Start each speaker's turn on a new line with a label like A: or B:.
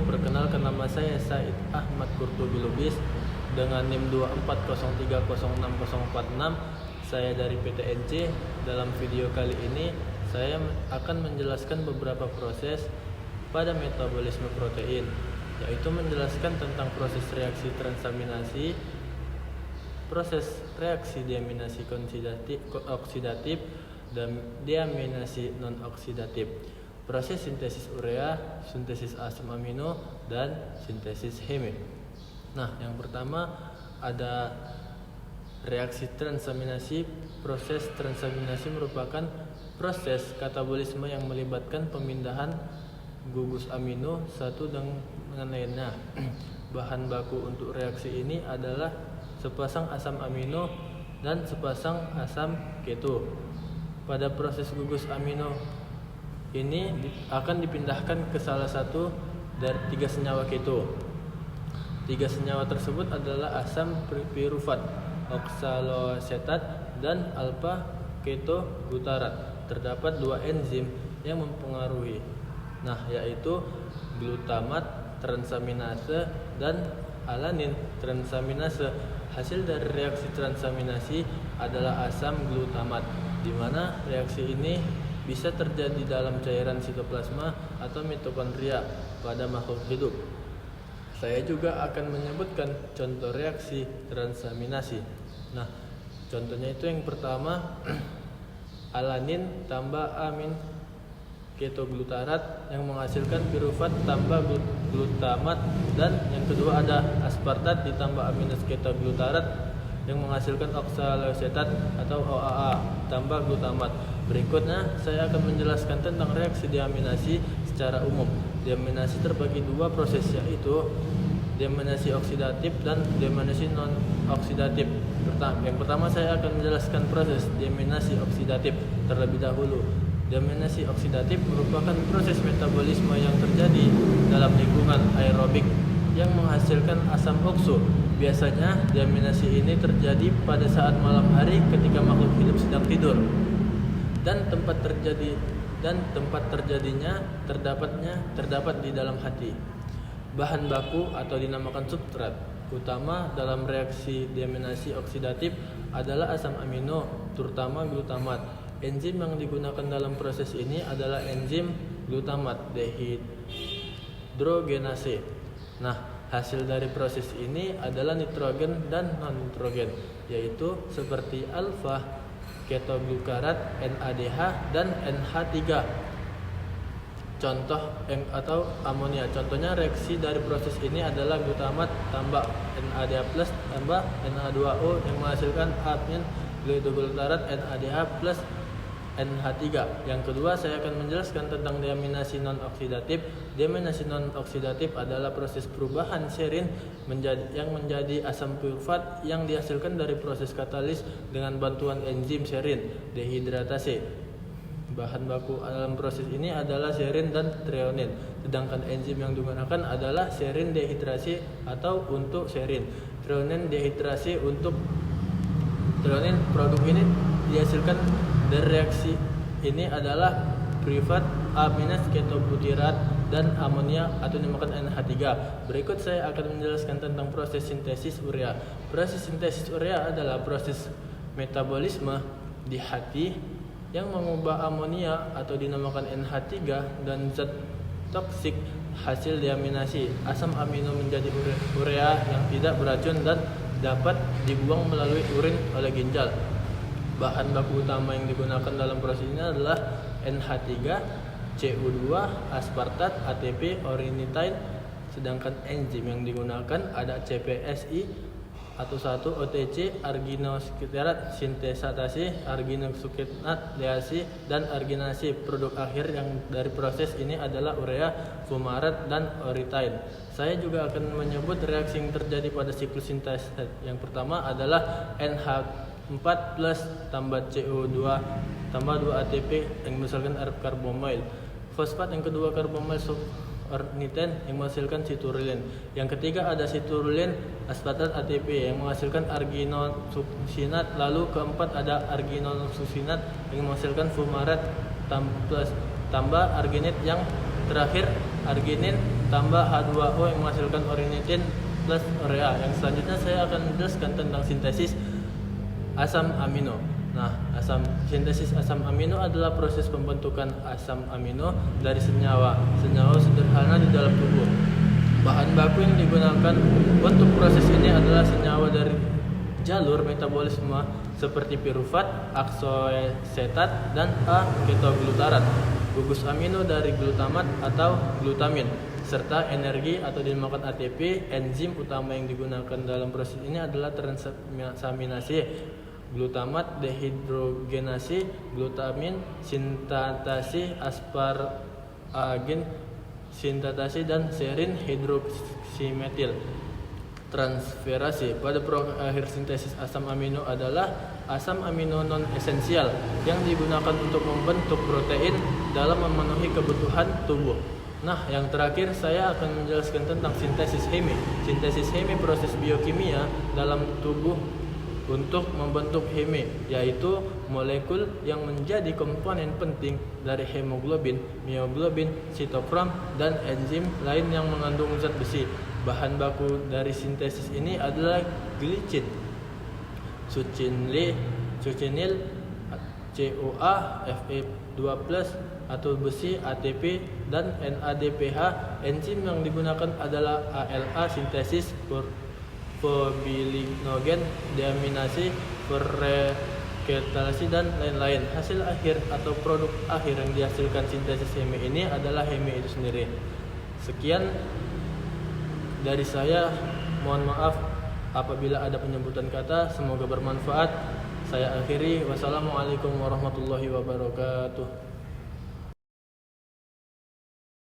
A: perkenalkan nama saya Said Ahmad Kurtubi Lubis dengan NIM 240306046. Saya dari PTNC. Dalam video kali ini saya akan menjelaskan beberapa proses pada metabolisme protein, yaitu menjelaskan tentang proses reaksi transaminasi, proses reaksi deaminasi oksidatif dan deaminasi non-oksidatif, proses sintesis urea, sintesis asam amino, dan sintesis heme. Nah, yang pertama ada reaksi transaminasi. Proses transaminasi merupakan proses katabolisme yang melibatkan pemindahan gugus amino satu dengan lainnya. Bahan baku untuk reaksi ini adalah sepasang asam amino dan sepasang asam keto. Pada proses gugus amino ini akan dipindahkan ke salah satu dari 3 senyawa keto. 3 senyawa tersebut adalah asam pirufat, oksaloasetat, dan alfa ketoglutarate. Terdapat 2 enzim yang mempengaruhi, yaitu glutamat transaminase dan alanin transaminase. Hasil dari reaksi transaminasi adalah asam glutamat, di mana reaksi ini bisa terjadi dalam cairan sitoplasma atau mitokondria pada makhluk hidup. Saya juga akan menyebutkan contoh reaksi transaminasi. Contohnya itu yang pertama alanin tambah amin ketoglutarate yang menghasilkan pirufat tambah glutamat, dan yang kedua ada aspartat ditambah aminas ketoglutarate yang menghasilkan oksaloasetat atau OAA tambah glutamat. Berikutnya saya akan menjelaskan tentang reaksi deaminasi secara umum. Deaminasi terbagi 2 proses, yaitu deaminasi oksidatif dan deaminasi non oksidatif. Yang pertama saya akan menjelaskan proses deaminasi oksidatif terlebih dahulu. Deaminasi oksidatif merupakan proses metabolisme yang terjadi dalam lingkungan aerobik yang menghasilkan asam okso. Biasanya deaminasi ini terjadi pada saat malam hari ketika makhluk hidup sedang tidur, dan tempat terjadinya terdapat di dalam hati. Bahan baku atau dinamakan substrat utama dalam reaksi deaminasi oksidatif adalah asam amino, terutama glutamat. Enzim yang digunakan dalam proses ini adalah enzim glutamat dehidrogenase. Hasil dari proses ini adalah nitrogen dan non-nitrogen, yaitu seperti alfa ketoglutarate, NADH, dan NH3. Contoh atau amonia. Contohnya reaksi dari proses ini adalah glutamat tambah NADH plus tambah Na2O yang menghasilkan amin ketoglutarate NADH plus NH3. Yang kedua saya akan menjelaskan tentang deaminasi non-oksidatif. Deaminasi non-oksidatif adalah proses perubahan serin yang menjadi asam pirufat yang dihasilkan dari proses katalis dengan bantuan enzim serin dehidratase. Bahan baku dalam proses ini adalah serin dan treonin, sedangkan enzim yang digunakan adalah serin dehidrasi atau untuk serin, treonin dehidrasi untuk treonin. Produk ini dihasilkan dari reaksi ini adalah pirufat, aminas ketobutyrate, dan amonia atau dinamakan NH3. Berikut saya akan menjelaskan tentang proses sintesis urea. Proses sintesis urea adalah proses metabolisme di hati yang mengubah amonia atau dinamakan NH3 dan zat toksik hasil deaminasi asam amino menjadi urea yang tidak beracun dan dapat dibuang melalui urin oleh ginjal. Bahan baku utama yang digunakan dalam proses ini adalah NH3, CU2, aspartat, ATP, ornithine. Sedangkan enzim yang digunakan ada CPSI atau 1 OTC, arginoskiterat sintetatase, arginosuccinate deasi, dan arginase. Produk akhir yang dari proses ini adalah urea, fumarat, dan ornithine. Saya juga akan menyebut reaksi yang terjadi pada siklus sintesis. Yang pertama adalah NH4 plus tambah CO2 tambah 2 ATP yang menghasilkan karbomil. Fosfat yang kedua karbomil ornithine yang menghasilkan citrulline. Yang ketiga ada citrulline, aspartat, ATP yang menghasilkan arginosuccinate. Lalu keempat ada arginosuccinate yang menghasilkan fumarat tambah arginate yang terakhir arginin tambah H2O yang menghasilkan ornithin plus urea. Yang selanjutnya saya akan menjelaskan tentang sintesis asam amino. Nah, sintesis asam amino adalah proses pembentukan asam amino dari senyawa sederhana di dalam tubuh. Bahan baku yang digunakan untuk proses ini adalah senyawa dari jalur metabolisme seperti pirufat, aksosetat, dan A-ketoglutarat, gugus amino dari glutamat atau glutamin, serta energi atau dinamakan ATP. Enzim utama yang digunakan dalam proses ini adalah transaminasi, glutamat dehidrogenasi, glutamin sintatasi, asparagin sintatasi, dan serin hidroksimetil transferasi. Pada akhir sintesis asam amino adalah asam amino non esensial yang digunakan untuk membentuk protein dalam memenuhi kebutuhan tubuh. Nah, yang terakhir saya akan menjelaskan tentang sintesis heme. Sintesis heme proses biokimia dalam tubuh untuk membentuk heme, yaitu molekul yang menjadi komponen penting dari hemoglobin, mioglobin, sitokrom, dan enzim lain yang mengandung zat besi. Bahan baku dari sintesis ini adalah glicin, succinil, CoA, Fe2+ atau besi, ATP, dan NADPH. Enzim yang digunakan adalah ALA sintesis, bilinogen, deaminasi, ketaalasi, dan lain-lain. Hasil akhir atau produk akhir yang dihasilkan sintesis heme ini adalah heme itu sendiri. Sekian dari saya, mohon maaf apabila ada penyebutan kata, semoga bermanfaat. Saya akhiri, wassalamualaikum warahmatullahi wabarakatuh.